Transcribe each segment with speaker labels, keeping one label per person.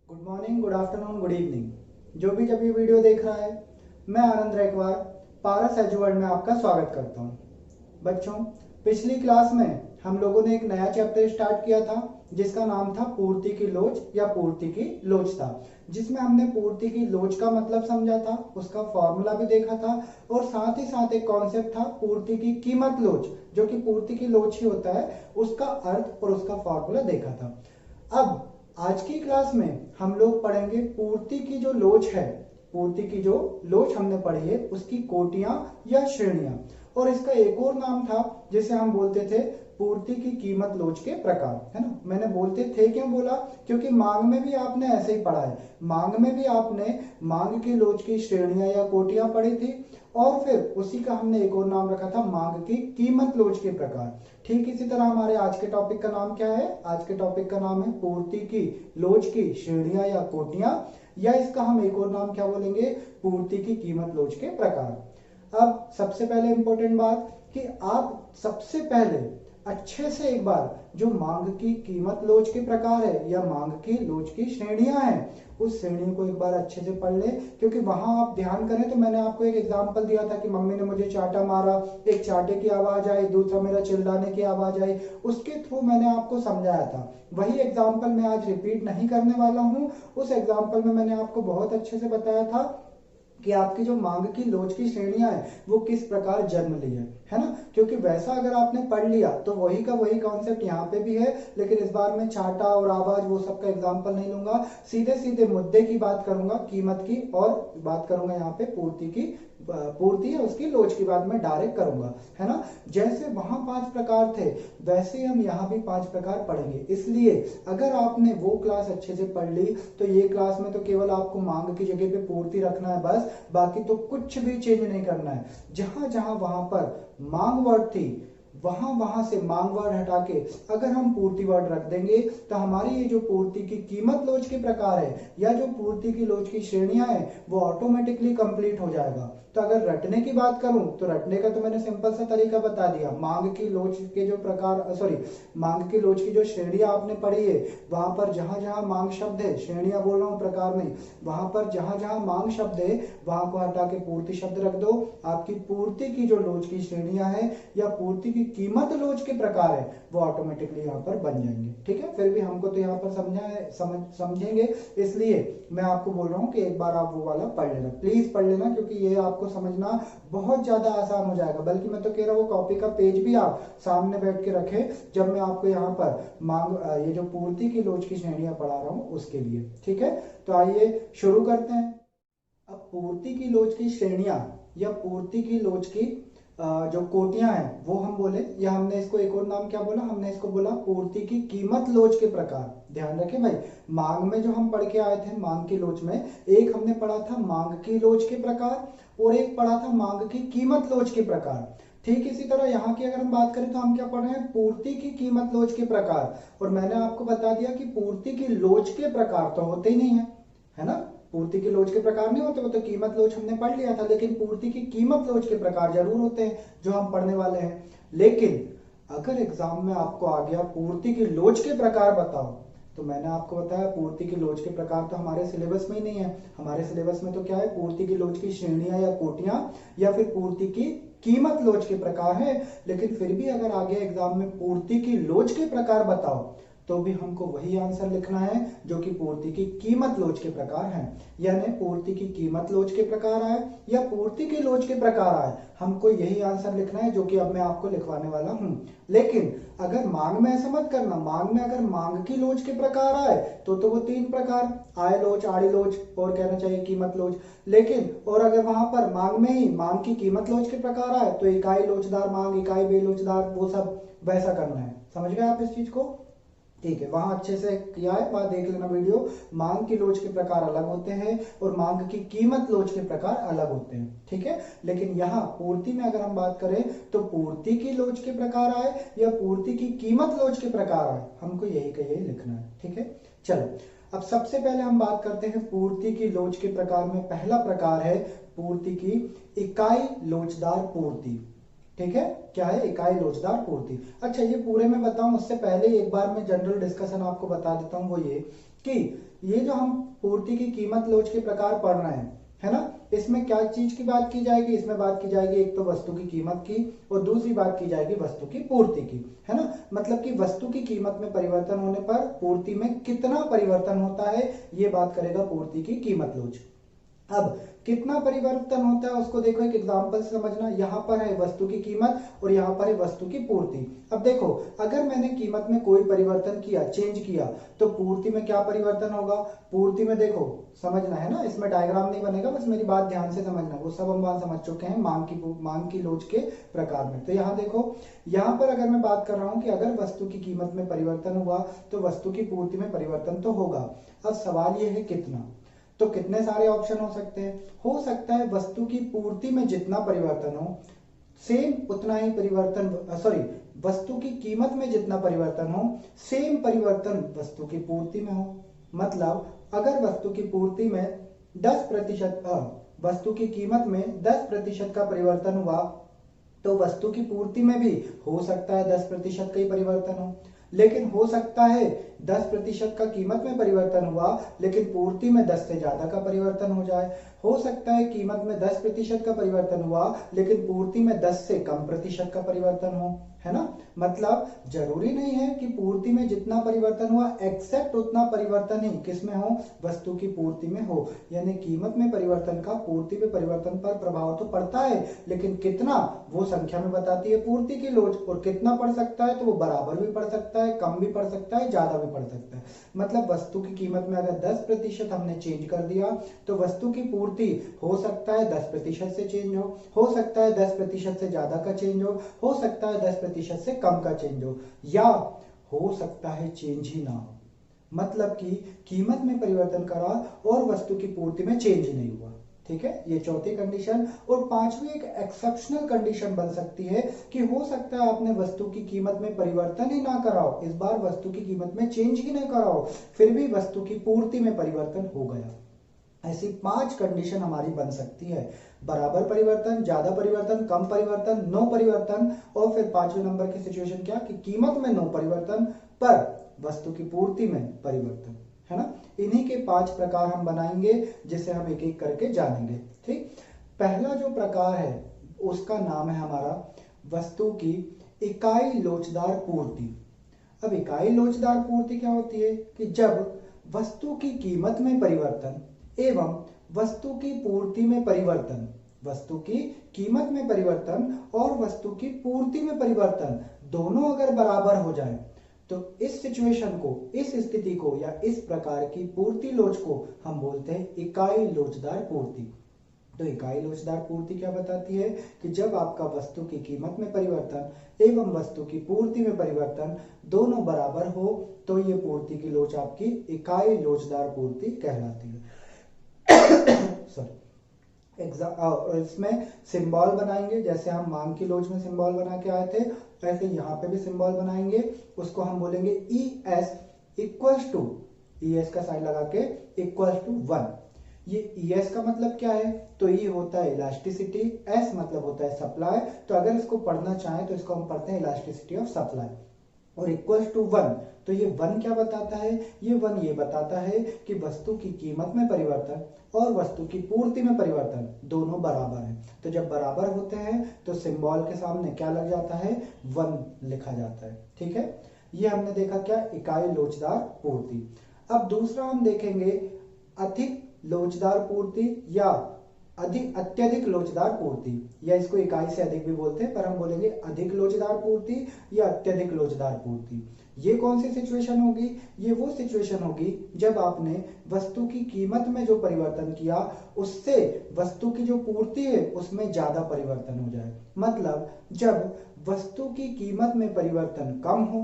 Speaker 1: Good morning, good afternoon, good evening. जो भी जब ये वीडियो देख रहा है, मैं आनंद रेकवार पारस एजुवर्ल्ड में आपका स्वागत करता हूँ। बच्चों, पिछली क्लास में हम लोगों ने एक नया चैप्टर स्टार्ट किया था जिसका नाम था पूर्ति की लोच या पूर्ति की लोचता, जिसमें हमने पूर्ति की लोच का मतलब समझा था, उसका फॉर्मूला भी देखा था और साथ ही साथ एक कॉन्सेप्ट था पूर्ति की कीमत लोच, जो कि पूर्ति की लोच ही होता है, उसका अर्थ और उसका फॉर्मूला देखा था। अब आज की क्लास में हम लोग पढ़ेंगे पूर्ति की जो लोच है, पूर्ति की जो लोच हमने पढ़ी है उसकी कोटियां या श्रेणियां, और इसका एक और नाम था जिसे हम बोलते थे पूर्ति की कीमत लोच के प्रकार, है ना। मैंने बोलते थे क्यों बोला, क्योंकि मांग में भी आपने ऐसे ही पढ़ा है। मांग में भी आपने मांग की लोच की श्रेणियां या कोटियां पढ़ी थी और फिर उसी का हमने एक और नाम रखा था मांग की कीमत लोच के प्रकार। ठीक इसी तरह हमारे आज के टॉपिक का नाम क्या है? आज के टॉपिक का नाम है पूर्ति की लोच की श्रेणियां या कोटियां, या इसका हम एक और नाम क्या बोलेंगे? पूर्ति की कीमत लोच के प्रकार। अब सबसे पहले इंपॉर्टेंट बात कि आप सबसे पहले अच्छे से एक बार जो मांग की कीमत लोच के प्रकार है या मांग की लोच की श्रेणियां हैं, उस श्रेणी को एक बार अच्छे से पढ़ ले, क्योंकि वहां आप ध्यान करें तो मैंने आपको एक एग्जांपल दिया था कि मम्मी ने मुझे चाटा मारा, एक चाटे की आवाज आई, दूसरा मेरा चिल्लाने की आवाज आई, उसके थ्रू मैंने आपको समझाया था। वही एग्जाम्पल मैं आज रिपीट नहीं करने वाला हूं। उस एग्जाम्पल में मैंने आपको बहुत अच्छे से बताया था कि आपकी जो मांग की लोच की श्रेणियां है वो किस प्रकार जन्म ली है ना। क्योंकि वैसा अगर आपने पढ़ लिया तो वही का वही कॉन्सेप्ट यहाँ पे भी है, लेकिन इस बार मैं चाटा और आवाज वो सब का एग्जांपल नहीं लूंगा, सीधे सीधे मुद्दे की बात करूंगा, कीमत की, और बात करूंगा यहाँ पे पूर्ति की, पूर्ति है उसकी लोच की बात मैं डायरेक्ट करूंगा, है ना। जैसे वहां 5 प्रकार थे वैसे हम यहाँ भी 5 प्रकार पढ़ेंगे। इसलिए अगर आपने वो क्लास अच्छे से पढ़ ली तो ये क्लास में तो केवल आपको मांग की जगह पे पूर्ति रखना है बस, बाकी तो कुछ भी चेंज नहीं करना है। जहां जहां वहां पर मांग वर्ड थी वहां वहां से मांग वर्ड हटा के अगर हम पूर्ति वर्ड रख देंगे तो हमारी ये जो पूर्ति की कीमत लोच के प्रकार है या जो पूर्ति की लोच की श्रेणियां हैं वो ऑटोमेटिकली कंप्लीट हो जाएगा। तो अगर रटने की बात करूं तो रटने का तो मैंने सिंपल सा तरीका बता दिया। मांग की लोच के जो प्रकार मांग की लोच की जो श्रेणियां आपने पढ़ी है वहां पर जहां जहां मांग शब्द है, श्रेणियां बोल रहा हूं प्रकार नहीं, वहां पर जहां जहां मांग शब्द है वहां को हटा के पूर्ति शब्द रख दो। आपकी पूर्ति की जो लोच की श्रेणियां है या पूर्ति की कीमत लोच के प्रकार है वो ऑटोमेटिकली यहाँ पर बन जाएंगे। ठीक है, फिर भी हमको तो यहाँ पर समझेंगे, इसलिए मैं आपको बोल रहा हूँ कि एक बार आप वो वाला पढ़ लेना, प्लीज पढ़ लेना, क्योंकि ये आपको समझना बहुत ज्यादा आसान हो जाएगा। बल्कि मैं तो कह रहा हूँ वो कॉपी का पेज भी आप सामने बैठ के रखें जब मैं आपको यहाँ पर मांग ये जो पूर्ति की लोच की श्रेणियां पढ़ा रहा हूँ उसके लिए। ठीक है, तो आइए शुरू करते हैं। अब पूर्ति की लोच की श्रेणियां या पूर्ति की लोच की जो कोटियां हैं वो हम बोले, या हमने इसको एक और नाम क्या बोला, हमने इसको बोला पूर्ति की कीमत लोच के प्रकार। ध्यान रखें भाई, मांग में जो हम पढ़ के आए थे मांग की लोच में, एक हमने पढ़ा था मांग की लोच के प्रकार और एक पढ़ा था मांग की कीमत लोच के प्रकार। ठीक इसी तरह यहाँ की अगर हम बात करें तो हम क्या पढ़ रहे हैं? पूर्ति की कीमत लोच के प्रकार। और मैंने आपको बता दिया कि पूर्ति की लोच के प्रकार तो होते ही नहीं है ना। पूर्ति की लोच के प्रकार नहीं होते, वो तो कीमत लोच हमने पढ़ लिया था, लेकिन पूर्ति की कीमत लोच के प्रकार जरूर होते हैं जो हम पढ़ने वाले हैं। लेकिन अगर एग्जाम में आपको आ गया पूर्ति की लोच के प्रकार बताओ, तो मैंने आपको बताया पूर्ति की लोच के प्रकार तो हमारे सिलेबस में ही नहीं है। हमारे सिलेबस में तो क्या है? पूर्ति की लोच की श्रेणियां या कोटियां या फिर पूर्ति की कीमत लोच के प्रकार है। लेकिन फिर भी अगर आ गया एग्जाम में पूर्ति की लोच के प्रकार बताओ तो भी हमको वही आंसर लिखना है जो कि पूर्ति की कीमत लोच के प्रकार है। यानी पूर्ति की कीमत लोच के प्रकार आए या पूर्ति की लोच के प्रकार आए, हमको यही आंसर लिखना है जो कि अब मैं आपको लिखवाने वाला हूं। लेकिन अगर मांग में ऐसा मत करना, मांग में अगर मांग की लोच के प्रकार आए तो वो 3 प्रकार, आय लोच, आड़ी लोच और कहना चाहिए कीमत लोच। लेकिन और अगर वहां पर मांग में ही मांग की कीमत लोच के प्रकार आए तो इकाई लोचदार मांग, इकाई बेलोचदार, वो सब वैसा करना है। समझ गए आप इस चीज को? ठीक है, वहां अच्छे से किया है, वहां देख लेना वीडियो। मांग की लोच के प्रकार अलग होते हैं और मांग की कीमत लोच के प्रकार अलग होते हैं। ठीक है, लेकिन यहाँ पूर्ति में अगर हम बात करें तो पूर्ति की लोच के प्रकार आए या पूर्ति की कीमत लोच के प्रकार आए, हमको यही का यही लिखना है। ठीक है, चलो अब सबसे पहले हम बात करते हैं पूर्ति की लोच के प्रकार में। पहला प्रकार है पूर्ति की इकाई लोचदार पूर्ति। ठीक है, क्या है, इकाई लोचदार पूर्ति। अच्छा, ये पूरे में बताऊं उससे पहले एक बार मैं जनरल डिस्कशन आपको बता देता हूं, वो ये कि ये जो हम पूर्ति की कीमत लोच के प्रकार पढ़ रहे हैं, है ना, इसमें क्या चीज की बात की जाएगी, इसमें बात की जाएगी एक तो वस्तु की कीमत की और दूसरी बात की जाएगी वस्तु की पूर्ति की, है ना। मतलब कि वस्तु की कीमत में परिवर्तन होने पर पूर्ति में कितना परिवर्तन होता है, ये बात करेगा पूर्ति की कीमत लोच। अब कितना परिवर्तन होता है उसको देखो, एक एग्जांपल से समझना। यहां पर है वस्तु की कीमत और यहां पर है वस्तु की पूर्ति। अब देखो, अगर मैंने कीमत में कोई परिवर्तन किया, चेंज किया, तो पूर्ति में क्या परिवर्तन होगा, पूर्ति में देखो समझना है ना, इसमें डायग्राम नहीं बनेगा, बस मेरी बात ध्यान से समझना, वो सब हम वहां समझ चुके हैं मांग की लोच के प्रकार में। तो यहाँ देखो, यहाँ पर अगर मैं बात कर रहा हूं कि अगर वस्तु की कीमत में परिवर्तन हुआ तो वस्तु की पूर्ति में परिवर्तन तो होगा। अब सवाल ये है कितना, तो कितने सारे ऑप्शन हो सकते हैं। हो सकता है वस्तु की पूर्ति में जितना परिवर्तन हो सेम उतना ही परिवर्तन, सॉरी, वस्तु की कीमत में जितना परिवर्तन हो सेम परिवर्तन वस्तु की पूर्ति में हो। मतलब अगर वस्तु की पूर्ति में 10% वस्तु की कीमत में 10% का परिवर्तन हुआ तो वस्तु की पूर्ति में भी हो सकता है 10% का ही परिवर्तन हो। लेकिन हो सकता है 10% का कीमत में परिवर्तन हुआ लेकिन पूर्ति में 10 से ज्यादा का परिवर्तन हो जाए। हो सकता है कीमत में 10% का परिवर्तन हुआ लेकिन पूर्ति में 10 से कम प्रतिशत का परिवर्तन हो, है ना। मतलब जरूरी नहीं है कि पूर्ति में जितना परिवर्तन हुआ एक्सेक्ट उतना परिवर्तन ही किसमें हो, वस्तु की पूर्ति में हो। यानी कीमत में परिवर्तन का पूर्ति में परिवर्तन पर प्रभाव तो पड़ता है, लेकिन कितना वो संख्या में बताती है पूर्ति की लोच। और कितना पड़ सकता है, तो वो बराबर भी पड़ सकता है, कम भी पड़ सकता है, ज्यादा भी पड़ सकता है। मतलब वस्तु की कीमत में अगर 10% हमने चेंज कर दिया तो वस्तु की पूर्ति हो सकता है 10% से चेंज हो सकता है 10% से ज्यादा का चेंज हो सकता है 10% से कम का चेंज हो, या हो सकता है चेंज ही ना हो। मतलब कि कीमत में परिवर्तन करा और वस्तु की पूर्ति में चेंज ही नहीं हुआ। ठीक है, ये चौथी कंडीशन। और पांचवी एक एक्सेप्शनल कंडीशन बन सकती है कि हो सकता है आपने वस्तु की कीमत में परिवर्तन ही ना कराओ, इस बार वस्तु की कीमत में चेंज ही नहीं कराओ, फिर भी वस्तु की पूर्ति में परिवर्तन हो गया। ऐसी 5 कंडीशन हमारी बन सकती है, बराबर परिवर्तन, ज्यादा परिवर्तन, कम परिवर्तन, नो परिवर्तन, और फिर 5वें नंबर की सिचुएशन क्या कि कीमत में नो परिवर्तन पर वस्तु की पूर्ति में परिवर्तन, है ना। इन्हीं के 5 प्रकार हम बनाएंगे जिसे हम एक एक करके जानेंगे। ठीक, पहला जो प्रकार है उसका नाम है हमारा वस्तु की इकाई लोचदार पूर्ति। अब इकाई लोचदार पूर्ति क्या होती है कि जब वस्तु की कीमत में परिवर्तन एवं वस्तु की पूर्ति में परिवर्तन, वस्तु की कीमत में परिवर्तन और वस्तु की पूर्ति में परिवर्तन दोनों अगर बराबर हो जाए तो इस सिचुएशन को, इस स्थिति को या इस प्रकार की पूर्ति लोच को हम बोलते हैं इकाई लोचदार पूर्ति। तो इकाई लोचदार पूर्ति क्या बताती है कि जब आपका वस्तु की कीमत में परिवर्तन एवं वस्तु की पूर्ति में परिवर्तन दोनों बराबर हो तो ये पूर्ति की लोच आपकी इकाई लोचदार पूर्ति कहलाती है। सॉरी, इसमें सिंबल बनाएंगे, जैसे हम मांग की लोच में सिंबल बना के आए थे वैसे यहाँ पे भी सिंबल बनाएंगे। उसको हम बोलेंगे ES इक्वल्स टू, ES का साइन लगा के इक्वल्स टू 1। ये ES का मतलब क्या है, तो E होता है इलास्टिसिटी, S मतलब होता है सप्लाई। तो अगर इसको पढ़ना चाहें तो इसको हम पढ़ते हैं इलास्टिसिटी ऑफ सप्लाई। और इक्वल्स टू 1, तो ये 1 क्या बताता है, ये 1 ये बताता है कि वस्तु की कीमत में परिवर्तन और वस्तु की पूर्ति में परिवर्तन दोनों बराबर है। तो जब बराबर होते हैं तो सिंबल के सामने क्या लग जाता है, 1 लिखा जाता है। ठीक है, ये हमने देखा क्या, इकाई लोचदार पूर्ति। अब दूसरा हम देखेंगे अधिक लोचदार पूर्ति या अत्यधिक लोचदार पूर्ति, या इसको इकाई से अधिक भी बोलते हैं पर हम बोलेंगे अधिक लोचदार पूर्ति या अत्यधिक लोचदार पूर्ति। ये कौन सी सिचुएशन होगी, ये वो सिचुएशन होगी जब आपने वस्तु की कीमत में जो परिवर्तन किया उससे वस्तु की जो पूर्ति है उसमें ज्यादा परिवर्तन हो जाए। मतलब जब वस्तु की कीमत में परिवर्तन कम हो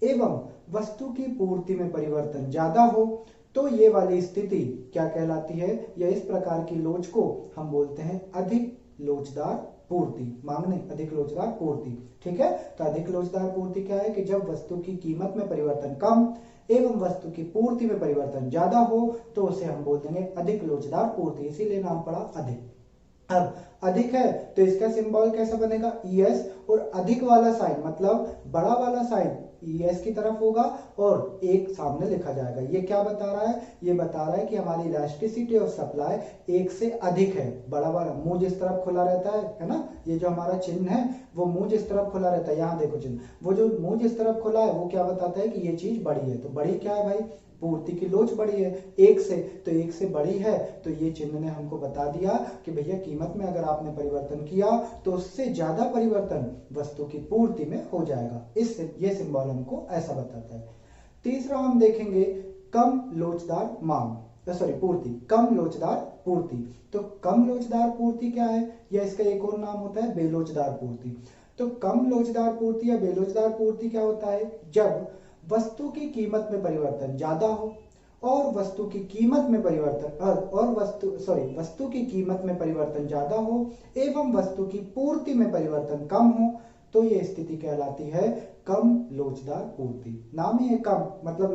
Speaker 1: एवं वस्तु की पूर्ति में परिवर्तन ज्यादा हो तो ये वाली स्थिति क्या कहलाती है, या इस प्रकार की लोच को हम बोलते हैं अधिक लोचदार पूर्ति। मांगने अधिक लोचदार पूर्ति। ठीक है, तो अधिक लोचदार पूर्ति क्या है कि जब वस्तु की कीमत में परिवर्तन कम एवं वस्तु की पूर्ति में परिवर्तन ज्यादा हो तो उसे हम बोल देंगे अधिक लोचदार पूर्ति, इसीलिए नाम पड़ा अधिक। अब अधिक है तो इसका सिंबल कैसा बनेगा, ES, और अधिक वाला साइन मतलब बड़ा वाला साइन ES की तरफ होगा और एक सामने लिखा जाएगा। ये क्या बता रहा है, ये बता रहा है कि हमारी इलास्टिसिटी ऑफ सप्लाई एक से अधिक है। बड़ा वाला मुंह जिस तरफ खुला रहता है ना, ये जो हमारा चिन्ह है वो मुंह जिस तरफ खुला रहता है, यहाँ देखो चिन्ह, वो जो मुंह जिस तरफ खुला है वो क्या बताता है कि ये चीज बड़ी है। तो बड़ी क्या है भाई, पूर्ति की लोच बड़ी है एक से, तो एक से बड़ी है, तो ये चिन्ह ने हमको बता दिया कि भैया कीमत में अगर आपने परिवर्तन किया तो उससे ज्यादा परिवर्तन वस्तु की पूर्ति में हो जाएगा। इससे ये सिंबल हमको ऐसा बताता है। तीसरा हम देखेंगे कम लोचदार मांग, सॉरी पूर्ति, कम लोचदार पूर्ति। तो कम लोचदार पूर्ति क्या है, या इसका एक और नाम होता है बेलोचदार पूर्ति। तो कम लोचदार पूर्ति या बेलोचदार पूर्ति क्या होता है, जब वस्तु की कीमत में परिवर्तन ज्यादा हो और वस्तु की कीमत में परिवर्तन वस्तु की कीमत में परिवर्तन ज्यादा हो एवं वस्तु की पूर्ति में परिवर्तन कम हो, तो ये स्थिति कहलाती है कम लोचदार पूर्ति। नाम ही है कम, मतलब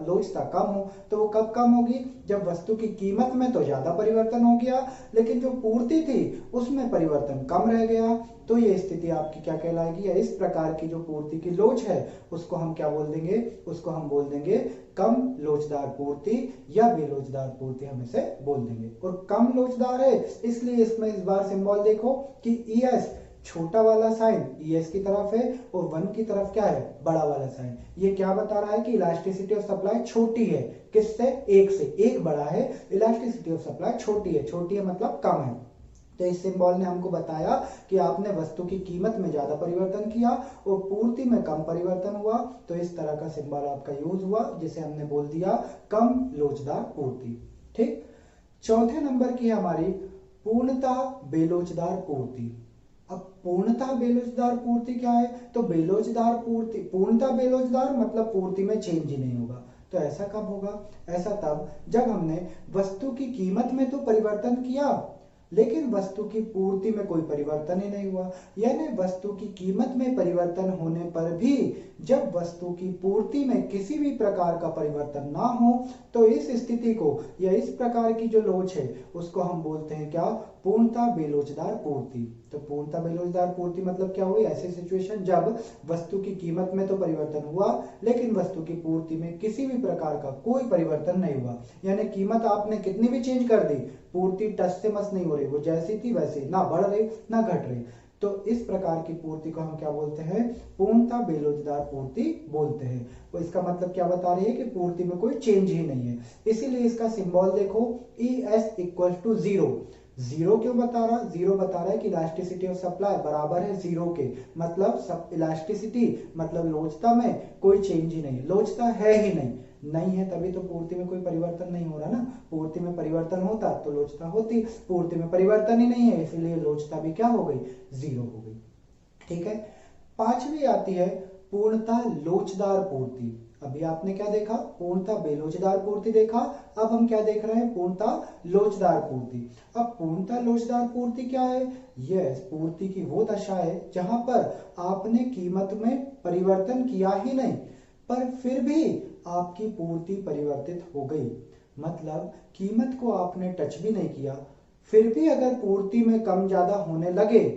Speaker 1: लोचता कम हो। तो वो कब कम होगी, जब वस्तु की कीमत में तो ज्यादा परिवर्तन हो गया लेकिन जो पूर्ति थी उसमें परिवर्तन कम रह गया, तो ये स्थिति आपकी क्या कहलाएगी, या इस प्रकार की जो पूर्ति की लोच है उसको हम क्या बोल देंगे, उसको हम बोल देंगे कम लोचदार पूर्ति या बेलोचदार पूर्ति, हम इसे बोल देंगे। और कम लोचदार है इसलिए इसमें इस बार सिंबल देखो कि ES छोटा वाला साइन ES की तरफ है और 1 की तरफ क्या है, बड़ा वाला साइन। ये क्या बता रहा है कि इलास्टिसिटी ऑफ सप्लाई छोटी है, किससे, एक से, एक बड़ा है, इलास्टिसिटी ऑफ सप्लाई छोटी है मतलब कम है। तो इस सिंबल ने हमको बताया कि आपने वस्तु की कीमत में ज्यादा परिवर्तन किया और पूर्ति में कम परिवर्तन हुआ, तो इस तरह का सिंबल आपका यूज हुआ जिसे हमने बोल दिया कम लोचदार पूर्ति। ठीक, चौथे नंबर की हमारी पूर्णतः बेलोचदार पूर्ति। अब पूर्णतः बेलोचदार पूर्ति क्या है, तो बेलोचदार पूर्ति, पूर्णतः बेलोचदार मतलब पूर्ति में चेंज ही नहीं होगा। तो ऐसा कब होगा, ऐसा तब जब हमने वस्तु की कीमत में तो परिवर्तन किया लेकिन वस्तु की पूर्ति में कोई परिवर्तन ही नहीं हुआ। यानी वस्तु की कीमत में परिवर्तन होने पर भी जब वस्तु की पूर्ति में किसी भी प्रकार का परिवर्तन ना हो, तो इस स्थिति को या इस प्रकार की जो लोच है उसको हम बोलते हैं क्या, पूर्णतः बेलोचदार पूर्ति। तो पूर्णतः बेलोचदार पूर्ति मतलब क्या हुई, ऐसी सिचुएशन जब वस्तु की कीमत में तो परिवर्तन हुआ लेकिन वस्तु की पूर्ति में किसी भी प्रकार का कोई परिवर्तन नहीं हुआ। यानी कीमत आपने कितनी भी चेंज कर दी, पूर्ति टस से मस नहीं हो रही, वो जैसी थी वैसे, ना बढ़ रही ना घट रही। तो इस प्रकार की पूर्ति को हम क्या बोलते हैं, पूर्णतः बेलोचदार पूर्ति बोलते हैं। तो इसका मतलब क्या बता रही है कि पूर्ति में कोई चेंज ही नहीं है। इसीलिए इसका सिंबल देखो ES इक्वल टू 0। जीरो क्यों बता रहा, जीरो बता रहा है कि इलास्टिसिटी ऑफ सप्लाई बराबर है जीरो के, मतलब सब इलास्टिसिटी मतलब लोचता में कोई चेंज ही नहीं, लोचता है ही नहीं है तभी तो पूर्ति में कोई परिवर्तन नहीं हो रहा ना। पूर्ति में परिवर्तन होता तो लोचता होती, पूर्ति में परिवर्तन ही नहीं है इसलिए लोचता भी क्या हो गई, जीरो हो गई। ठीक है, पांचवी आती है पूर्णतः लोचदार पूर्ति। अभी आपने क्या देखा, पूर्णतः बेलोचदार पूर्ति देखा, अब हम क्या देख रहे हैं, पूर्णतः लोचदार पूर्ति। अब पूर्णतः लोचदार पूर्ति क्या है, यह पूर्ति की वो दशा है जहां पर आपने कीमत में परिवर्तन किया ही नहीं पर फिर भी आपकी पूर्ति परिवर्तित हो गई। मतलब कीमत को आपने टच भी नहीं किया फिर भी अगर पूर्ति में कम ज्यादा होने लगे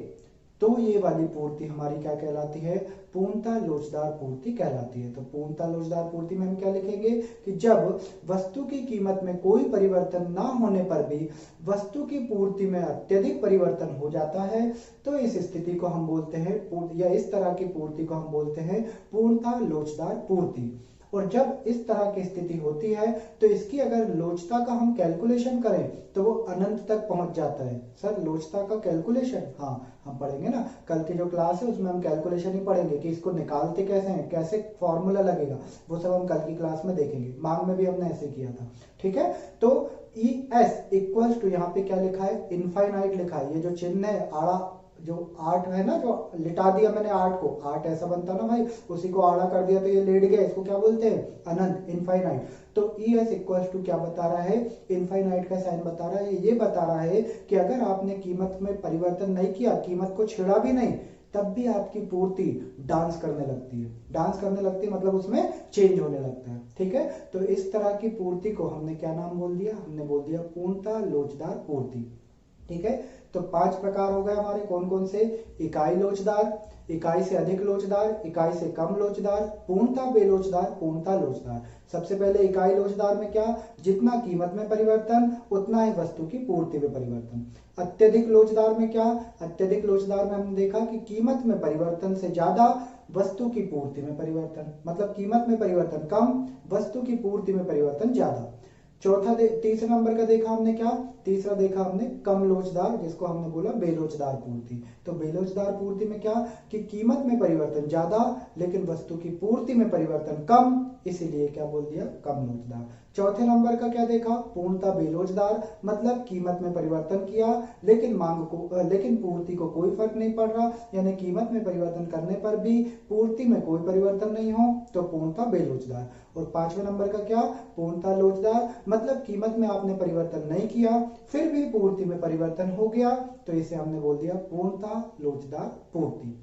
Speaker 1: तो ये वाली पूर्ति हमारी क्या कहलाती है, पूर्णतः लोचदार पूर्ति कहलाती है। तो पूर्णतः लोचदार पूर्ति में हम क्या लिखेंगे कि जब वस्तु की कीमत में कोई परिवर्तन ना होने पर भी वस्तु की पूर्ति में अत्यधिक परिवर्तन हो जाता है तो इस स्थिति को हम बोलते हैं, या इस तरह की पूर्ति को हम बोलते हैं पूर्णतः लोचदार पूर्ति। और जब इस तरह की स्थिति होती है तो इसकी अगर लोचता का हम कैलकुलेशन करें तो वो अनंत तक पहुंच जाता है। सर लोचता का कैलकुलेशन, हाँ हम पढ़ेंगे ना, कल की जो क्लास है उसमें हम कैलकुलेशन ही पढ़ेंगे कि इसको निकालते कैसे हैं, कैसे फॉर्मूला लगेगा, वो सब हम कल की क्लास में देखेंगे। मांग में भी हमने ऐसे किया था। ठीक है, तो ES इक्वल्स टू, यहाँ पे क्या लिखा है, इनफाइनाइट लिखा है। ये जो चिन्ह है आड़ा जो 8 है ना, जो लिटा दिया मैंने 8 को, 8 ऐसा बनता ना भाई, उसी को आड़ा कर दिया तो ये लेट गया, इसको क्या बोलते हैं, अनंत, इनफाइनाइट। तो ES इक्वल्स टू क्या बता रहा है, इनफाइनाइट का साइन बता रहा है। ये बता रहा है कि अगर आपने कीमत में परिवर्तन नहीं किया, कीमत को छेड़ा भी नहीं, तब भी आपकी पूर्ति डांस करने लगती है। डांस करने लगती है मतलब उसमें चेंज होने लगता है। ठीक है, तो इस तरह की पूर्ति को हमने क्या नाम बोल दिया, हमने बोल दिया पूर्णतः लोचदार पूर्ति। ठीक है। तो 5 प्रकार हो गए हमारे, कौन कौन से? इकाई लोचदार, इकाई से अधिक लोचदार, इकाई से कम लोचदार, पूर्णतः बेलोचदार, पूर्णतः लोचदार। सबसे पहले इकाई लोचदार में क्या? जितना कीमत में परिवर्तन उतना ही वस्तु की पूर्ति में परिवर्तन। अत्यधिक लोचदार में क्या? अत्यधिक लोचदार में हमने देखा कि कीमत में परिवर्तन से ज्यादा वस्तु की पूर्ति में परिवर्तन, मतलब कीमत में परिवर्तन कम, वस्तु की पूर्ति में परिवर्तन ज्यादा। तीसरे नंबर का देखा हमने क्या? तीसरा देखा हमने कम लोचदार, जिसको हमने बोला बेलोचदार पूर्ति। तो बेलोचदार पूर्ति में क्या? कि कीमत में परिवर्तन ज्यादा लेकिन वस्तु की पूर्ति में परिवर्तन कम, इसीलिए क्या बोल दिया? कम लोचदार। चौथे नंबर का क्या देखा? पूर्णतः बेलोचदार, मतलब कीमत में परिवर्तन किया लेकिन लेकिन पूर्ति को कोई फर्क नहीं पड़ रहा, यानी कीमत में परिवर्तन करने पर भी पूर्ति में कोई परिवर्तन नहीं हो, तो पूर्णतः बेलोचदार। और पांचवें नंबर का क्या? पूर्णतः लोचदार, मतलब कीमत में आपने परिवर्तन नहीं किया फिर भी पूर्ति में परिवर्तन हो गया, तो इसे हमने बोल दिया पूर्णतः लोचदार पूर्ति।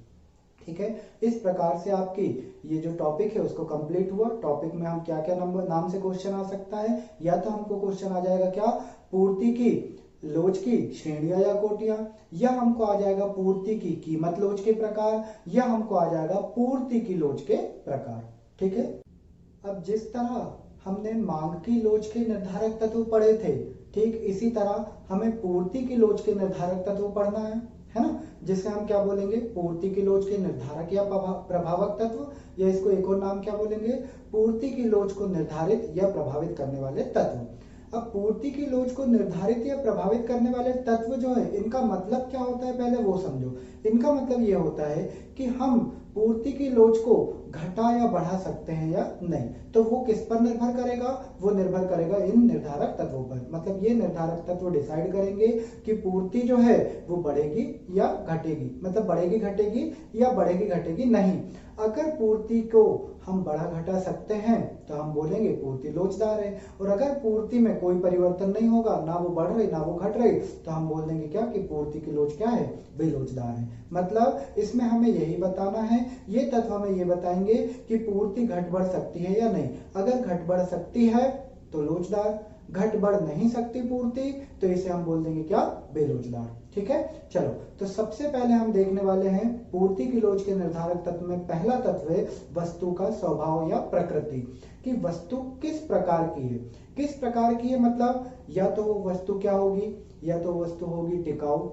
Speaker 1: ठीक है। इस प्रकार से आपकी ये जो टॉपिक है उसको कंप्लीट हुआ। टॉपिक में हम क्या क्या नंबर नाम से क्वेश्चन आ सकता है? या तो हमको क्वेश्चन आ जाएगा क्या? पूर्ति की लोच की श्रेणियां या कोटियां, या हमको आ जाएगा पूर्ति की कीमत लोच के प्रकार, या हमको आ जाएगा पूर्ति की लोच के प्रकार। ठीक है। अब जिस तरह हमने मांग की लोच के निर्धारक तत्व पढ़े थे, ठीक इसी तरह हमें पूर्ति की लोच के निर्धारक तत्व पढ़ना है ना, जिसे हम क्या बोलेंगे? पूर्ति की लोच के निर्धारक या प्रभावक तत्व, या इसको एक और नाम क्या बोलेंगे? पूर्ति की लोच को निर्धारित या प्रभावित करने वाले तत्व। अब पूर्ति की लोच को निर्धारित या प्रभावित करने वाले तत्व जो है, इनका मतलब क्या होता है पहले वो समझो। इनका मतलब ये होता है कि हम पूर्ति की लोच को घटा या बढ़ा सकते हैं या नहीं। तो वो किस पर निर्भर करेगा? वो निर्भर करेगा इन निर्धारक तत्वों पर। मतलब ये निर्धारक तत्व डिसाइड करेंगे कि पूर्ति जो है वो बढ़ेगी या घटेगी, मतलब बढ़ेगी घटेगी या बढ़ेगी घटेगी नहीं। अगर पूर्ति को हम बढ़ा घटा सकते हैं तो हम बोलेंगे पूर्ति लोचदार है, और अगर पूर्ति में कोई परिवर्तन नहीं होगा, ना वो बढ़ रही ना वो घट रही, तो हम बोल देंगे क्या? कि पूर्ति की लोच क्या है? बेलोचदार है। मतलब इसमें हमें यही बताना है, ये तत्व हमें ये बताएंगे कि पूर्ति घट बढ़ सकती है या नहीं। अगर घट बढ़ सकती है तो लोचदार, घट बढ़ नहीं सकती पूर्ति तो इसे हम बोल देंगे क्या? बेलोचदार। ठीक है। चलो, तो सबसे पहले हम देखने वाले हैं पूर्ति की लोच के निर्धारक तत्व में पहला तत्व है वस्तु का स्वभाव या प्रकृति, कि वस्तु किस प्रकार की है। किस प्रकार की है मतलब या तो वो वस्तु क्या होगी? या तो वस्तु होगी टिकाऊ,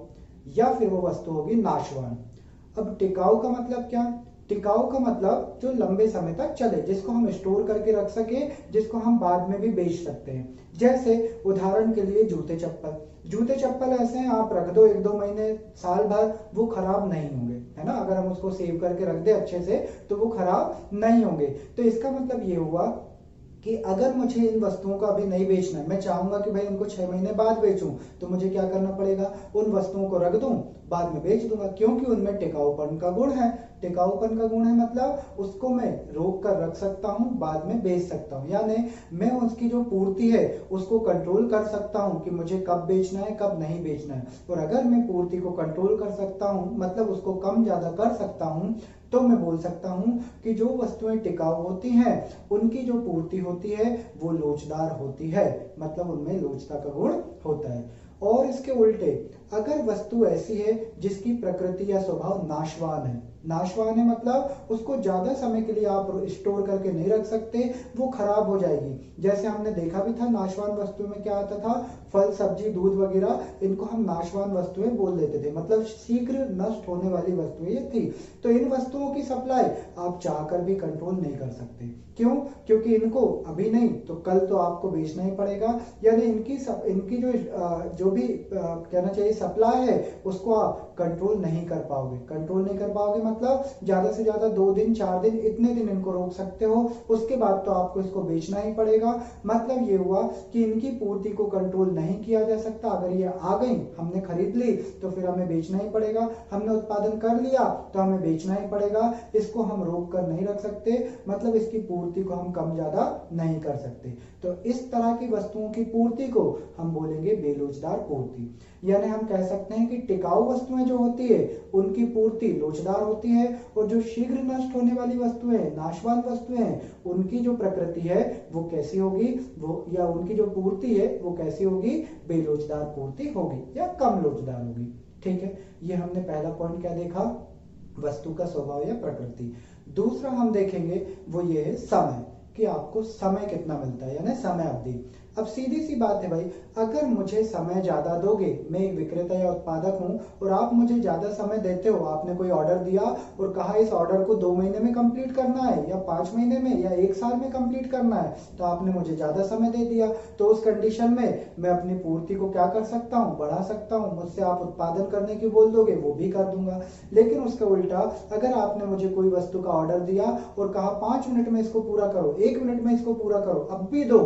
Speaker 1: या फिर वो वस्तु होगी नाशवान। अब टिकाऊ का मतलब क्या? टिकाऊ का मतलब जो लंबे समय तक चले, जिसको हम स्टोर करके रख सके, जिसको हम बाद में भी बेच सकते हैं। जैसे उदाहरण के लिए जूते चप्पल। जूते चप्पल ऐसे हैं, आप रख दो 1-2 महीने, साल भर, वो खराब नहीं होंगे, है ना। अगर हम उसको सेव करके रख दे अच्छे से तो वो खराब नहीं होंगे। तो इसका मतलब ये हुआ कि अगर मुझे इन वस्तुओं का अभी नहीं बेचना है, मैं चाहूंगा कि भाई इनको 6 महीने बाद बेचूं, तो मुझे क्या करना पड़ेगा? उन वस्तुओं को रख दूं, बाद में बेच दूंगा, क्योंकि उनमें टिकाऊपन का गुण है। टिकाऊपन का गुण है मतलब उसको मैं रोक कर रख सकता हूं, बाद में बेच सकता हूं, यानी मैं उसकी जो पूर्ति है उसको कंट्रोल कर सकता हूं कि मुझे कब बेचना है कब नहीं बेचना है। और अगर मैं पूर्ति को कंट्रोल कर सकता हूं, मतलब उसको कम ज्यादा कर सकता हूं, तो मैं बोल सकता हूं कि जो वस्तुएं टिकाऊ होती हैं उनकी जो पूर्ति होती है वो लोचदार होती है, मतलब उनमें लोचता का गुण होता है। और इसके उल्टे अगर वस्तु ऐसी है जिसकी प्रकृति या स्वभाव नाशवान है, नाशवान है मतलब उसको ज्यादा समय के लिए आप स्टोर करके नहीं रख सकते, वो खराब हो जाएगी। जैसे हमने देखा भी था नाशवान वस्तुओं में क्या आता था? फल सब्जी दूध वगैरह, इनको हम नाशवान वस्तुएं बोल देते थे, मतलब शीघ्र नष्ट होने वाली वस्तुएं ये थी। तो इन वस्तुओं की सप्लाई आप चाहकर भी कंट्रोल नहीं कर सकते। क्यों? क्योंकि इनको अभी नहीं तो कल तो आपको बेचना ही पड़ेगा, यानी इनकी जो भी कहना चाहिए सप्लाई है उसको आप कंट्रोल नहीं कर पाओगे। कंट्रोल नहीं कर पाओगे मतलब ज्यादा से ज्यादा 2 दिन 4 दिन इतने दिन इनको रोक सकते हो, उसके बाद तो आपको इसको बेचना ही पड़ेगा। मतलब ये हुआ कि इनकी पूर्ति को कंट्रोल नहीं किया जा सकता। अगर ये आ गई, हमने खरीद ली, तो फिर हमें बेचना ही पड़ेगा। हमने उत्पादन कर लिया तो हमें बेचना ही पड़ेगा। इसको हम रोक कर नहीं रख सकते, मतलब इसकी पूर्ति को हम कम ज्यादा नहीं कर सकते। तो इस तरह की वस्तुओं की पूर्ति को हम बोलेंगे बेलोचदार पूर्ति। यानी हम कह सकते हैं कि टिकाऊ वस्तुएं जो होती है उनकी पूर्ति लोचदार होती है, और जो शीघ्र नष्ट होने वाली वस्तुएं हैं, नाशवान वस्तुएं हैं, उनकी जो प्रकृति है वो कैसी होगी, वो या उनकी जो पूर्ति है वो कैसी होगी, बेलोचदार पूर्ति होगी या कम लोचदार होगी। ठीक है, ये हमने पहला पॉइंट क्या देखा, वस्तु का स्वभाव या प्रकृति। दूसरा हम देखेंगे वो ये है समय, कि आपको समय कितना मिलता है, यानी समय अवधि। अब सीधी सी बात है भाई, अगर मुझे समय ज्यादा दोगे, मैं एक विक्रेता या उत्पादक हूं और आप मुझे ज्यादा समय देते हो, आपने कोई ऑर्डर दिया और कहा इस ऑर्डर को 2 महीने में कंप्लीट करना है या 5 महीने में या 1 साल में कंप्लीट करना है, तो आपने मुझे ज्यादा समय दे दिया, तो उस कंडीशन में मैं अपनी पूर्ति को क्या कर सकता हूँ, बढ़ा सकता हूँ। मुझसे आप उत्पादन करने की बोल दोगे, वो भी कर दूंगा। लेकिन उसका उल्टा, अगर आपने मुझे कोई वस्तु का ऑर्डर दिया और कहा 5 मिनट में इसको पूरा करो, 1 मिनट में इसको पूरा करो, अब भी दो,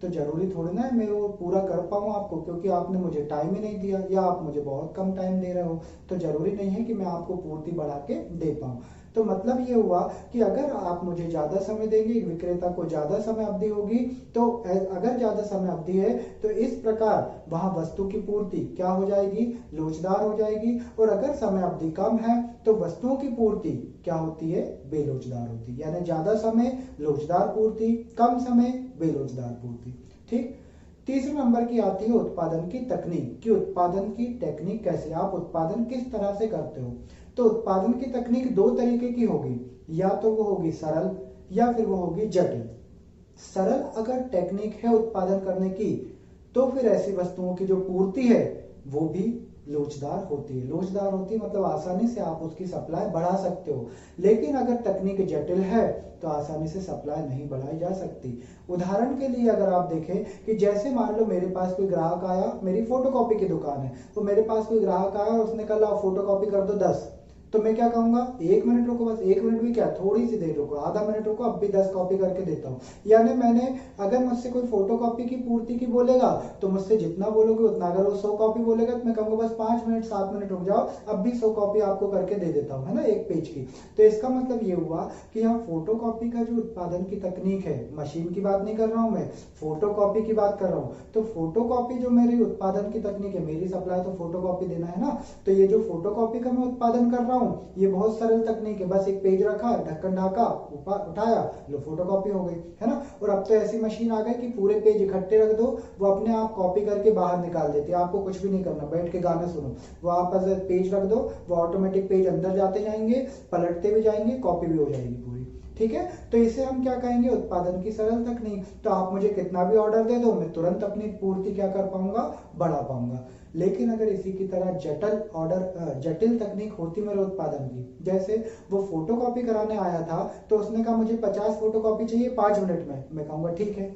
Speaker 1: तो जरूरी थोड़ी ना है मैं वो पूरा कर पाऊँ आपको, क्योंकि आपने मुझे टाइम ही नहीं दिया या आप मुझे बहुत कम टाइम दे रहे हो, तो जरूरी नहीं है कि मैं आपको पूर्ति बढ़ा के दे पाऊँ। तो मतलब ये हुआ कि अगर आप मुझे ज्यादा समय देंगे, विक्रेता को ज्यादा समय अवधि होगी, तो अगर ज्यादा समय अवधि है तो इस प्रकार वहां वस्तु की पूर्ति क्या हो जाएगी, लोचदार हो जाएगी। और अगर समय अवधि कम है तो वस्तुओं की पूर्ति क्या होती है, बेलोचदार होती है। यानी ज्यादा समय लोचदार पूर्ति, कम समय बेलोचदार पूर्ति। ठीक, तीसरे नंबर की आती है उत्पादन की तकनीक, कि उत्पादन की टेक्निक कैसे, आप उत्पादन किस तरह से करते हो। तो उत्पादन की तकनीक 2 तरीके की होगी, या तो वो होगी सरल या फिर वो होगी जटिल। सरल अगर टेक्निक है उत्पादन करने की, तो फिर ऐसी वस्तुओं की जो पूर्ति है वो भी लोचदार होती है। लोचदार होती है मतलब आसानी से आप उसकी सप्लाई बढ़ा सकते हो। लेकिन अगर तकनीक जटिल है तो आसानी से सप्लाई नहीं बढ़ाई जा सकती। उदाहरण के लिए अगर आप देखें कि जैसे मान लो मेरे पास कोई ग्राहक आया, मेरी फोटोकॉपी की दुकान है, तो मेरे पास कोई ग्राहक आया और उसने कहा फोटोकॉपी कर दो 10, तो मैं क्या कहूंगा, 1 मिनट रुको, बस 1 मिनट भी क्या, थोड़ी सी देर रुको, आधा मिनट रुको, अब भी 10 कॉपी करके देता हूँ। यानी मैंने, अगर मुझसे कोई फोटो कॉपी की पूर्ति की बोलेगा तो मुझसे जितना बोलोगे उतना, अगर वो 100 कॉपी बोलेगा तो मैं कहूंगा बस 5 मिनट 7 मिनट रुक जाओ, अब भी 100 कॉपी आपको करके दे देता हूँ, है ना, 1 पेज की। तो इसका मतलब ये हुआ कि यहाँ फोटो कॉपी का जो उत्पादन की तकनीक है, मशीन की बात नहीं कर रहा हूँ मैं, फोटो कॉपी की बात कर रहा हूँ। तो फोटो कॉपी जो मेरी उत्पादन की तकनीक है, मेरी सप्लाई तो फोटो कॉपी देना है ना, तो ये जो फोटो कॉपी का मैं उत्पादन कर रहा हूँ ये बहुत सरल तकनीक है। बस एक पेज रखा, ढक्कन ढाका, उठाया, लो फोटोकॉपी हो गई, है ना। और अब तो ऐसी मशीन आ गई कि पूरे पेज इकट्ठे रख दो, वो अपने आप कॉपी करके बाहर निकाल देती है, आपको कुछ भी नहीं करना, बैठ के गाने सुनो, वो आप पेज रख दो, वो ऑटोमेटिक पेज अंदर जाते जाएंगे, पलटते भी जाएंगे, कॉपी भी हो जाएगी पूरी। ठीक है, तो इसे हम क्या कहेंगे, उत्पादन की सरल तकनीक। तो आप मुझे कितना भी ऑर्डर दे दो, मैं तुरंत अपनी पूर्ति क्या कर पाऊंगा, बढ़ा पाऊंगा। लेकिन अगर इसी की तरह जटिल तकनीक होती मेरे उत्पादन की, जैसे वो फोटोकॉपी कराने आया था तो उसने कहा मुझे 50 फोटोकॉपी चाहिए 5 मिनट में, मैं कहूंगा ठीक है।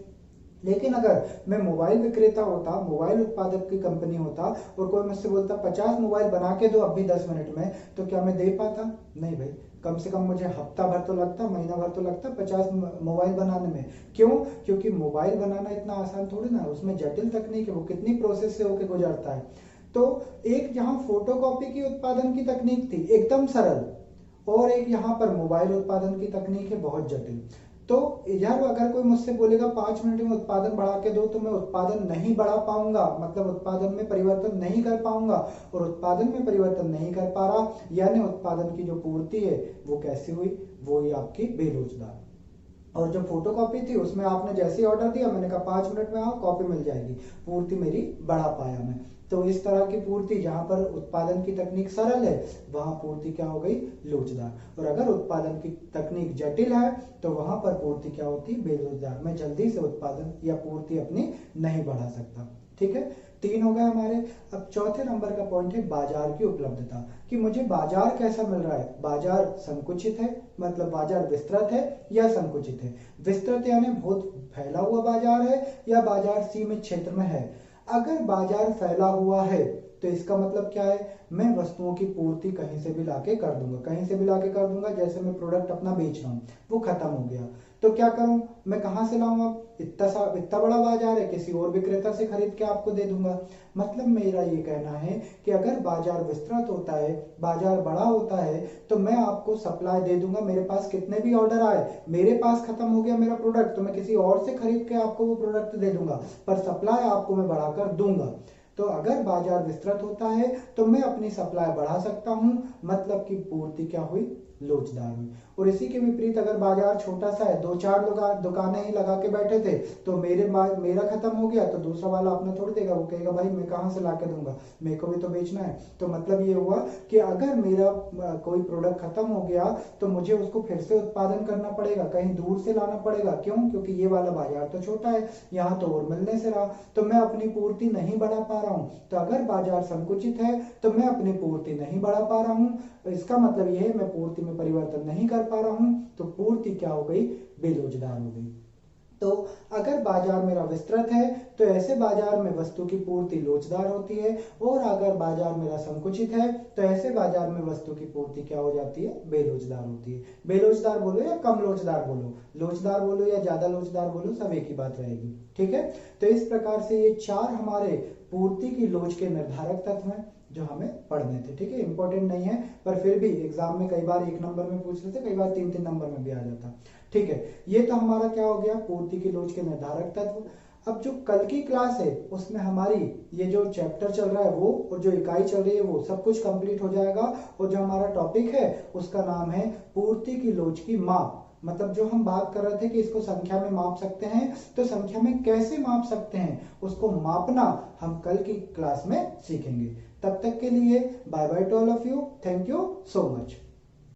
Speaker 1: लेकिन अगर मैं मोबाइल विक्रेता होता, मोबाइल उत्पादक की कंपनी होता और कोई मुझसे बोलता 50 मोबाइल बना के दो अभी 10 मिनट में, तो क्या मैं दे पाता, नहीं भाई, कम से कम मुझे हफ्ता भर तो लगता, महीना भर तो लगता 50 मोबाइल बनाने में। क्यों, क्योंकि मोबाइल बनाना इतना आसान थोड़ी ना, उसमें जटिल तकनीक है, वो कितनी प्रोसेस से होकर गुजरता है। तो एक जहां फोटोकॉपी की उत्पादन की तकनीक थी एकदम सरल, और एक यहाँ पर मोबाइल उत्पादन की तकनीक है बहुत जटिल। तो यार अगर कोई मुझसे बोलेगा 5 मिनट में उत्पादन बढ़ा के दो, तो मैं उत्पादन नहीं बढ़ा पाऊंगा, मतलब उत्पादन में परिवर्तन नहीं कर पाऊंगा, और उत्पादन में परिवर्तन नहीं कर पा रहा, यानी उत्पादन की जो पूर्ति है वो कैसी हुई, वो ही आपकी बेरोजगार। और जो फोटोकॉपी थी उसमें आपने जैसे ही ऑर्डर दिया, मैंने कहा 5 मिनट में आओ, कॉपी मिल जाएगी, पूर्ति मेरी बढ़ा पाया मैं। तो इस तरह की पूर्ति, जहां पर उत्पादन की तकनीक सरल है वहां पूर्ति क्या हो गई, लोचदार। और अगर उत्पादन की तकनीक जटिल है तो वहां पर पूर्ति क्या होती, बेरोजगार। मैं जल्दी से उत्पादन या पूर्ति अपनी नहीं बढ़ा सकता। ठीक है, 3 हो गए हमारे। अब चौथे नंबर का पॉइंट है बाजार की उपलब्धता, कि मुझे बाजार कैसा मिल रहा है, बाजार संकुचित है, मतलब बाजार विस्तृत है या संकुचित है। विस्तृत यानी बहुत फैला हुआ बाजार है, या बाजार सीमित क्षेत्र में है। अगर बाजार फैला हुआ है तो इसका मतलब क्या है, मैं वस्तुओं की पूर्ति कहीं से भी लाके कर दूंगा, कहीं से भी लाके कर दूंगा। जैसे मैं प्रोडक्ट अपना बेच रहा हूँ, वो खत्म हो गया, तो क्या करूं, मैं कहां से लाऊं, अब इतना बड़ा बाजार है, किसी और विक्रेता से खरीद के आपको दे दूंगा। मतलब मेरा ये कहना है कि अगर बाजार विस्तृत होता है, बाजार बड़ा होता है, तो मैं आपको सप्लाई दे दूंगा, मेरे पास कितने भी ऑर्डर आए, मेरे पास खत्म हो गया मेरा प्रोडक्ट तो मैं किसी और से खरीद के आपको वो प्रोडक्ट दे दूंगा, पर सप्लाई आपको मैं बढ़ाकर दूंगा। तो अगर बाजार विस्तृत होता है तो मैं अपनी सप्लाई बढ़ा सकता हूं, मतलब कि पूर्ति क्या हुई, लोचदार हुई। और इसी के विपरीत अगर बाजार छोटा सा है, 2-4 दुकानें ही लगा के बैठे थे, तो मेरा खत्म हो गया तो दूसरा वाला अपना थोड़ी देगा, वो कहेगा भाई मैं कहां से ला के दूंगा, मेरे को भी तो बेचना है। तो मतलब ये हुआ कि अगर मेरा कोई प्रोडक्ट खत्म हो गया तो मुझे उसको फिर से उत्पादन करना पड़ेगा, कहीं दूर से लाना पड़ेगा। क्यों? क्योंकि ये वाला बाजार तो छोटा है, यहाँ तो और मिलने से रहा, तो मैं अपनी पूर्ति नहीं बढ़ा पा रहा हूँ। तो अगर बाजार संकुचित है तो मैं अपनी पूर्ति नहीं बढ़ा पा रहा हूँ, इसका मतलब यह है मैं पूर्ति में परिवर्तन नहीं कर पा रहा हूं, तो पूर्ति क्या हो गई, बेरोजगार हो गई। तो अगर बाजार मेरा विस्तृत है तो ऐसे बाजार में वस्तु की पूर्ति लोचदार होती है, और अगर बाजार मेरा संकुचित है तो ऐसे बाजार में वस्तु की पूर्ति क्या हो जाती है, बेरोजगार होती है। बेरोजगार बोलो या कम लोचदार बोलो, लोचदार बोलो या ज्यादा लोचदार बोलो, सब एक ही बात रहेगी। ठीक है, तो इस प्रकार से ये 4 हमारे पूर्ति की लोच के निर्धारक तत्व हैं जो हमें पढ़ने थे। ठीक है, इंपॉर्टेंट नहीं है पर फिर भी एग्जाम में कई बार 1 नंबर में पूछ लेते, कई बार 3-3 नंबर में भी आ जाता। ठीक है, ये तो हमारा क्या हो गया, पूर्ति की लोच के निर्धारक तत्व। अब जो कल की क्लास है उसमें हमारी ये जो चैप्टर चल रहा है वो और जो इकाई चल रही है वो सब कुछ कंप्लीट हो जाएगा, और जो हमारा टॉपिक है उसका नाम है पूर्ति की लोच की माप। मतलब जो हम बात कर रहे थे कि इसको संख्या में माप सकते हैं, तो संख्या में कैसे माप सकते हैं उसको मापना हम कल की क्लास में सीखेंगे। तब तक के लिए bye bye to all of you, thank you so much.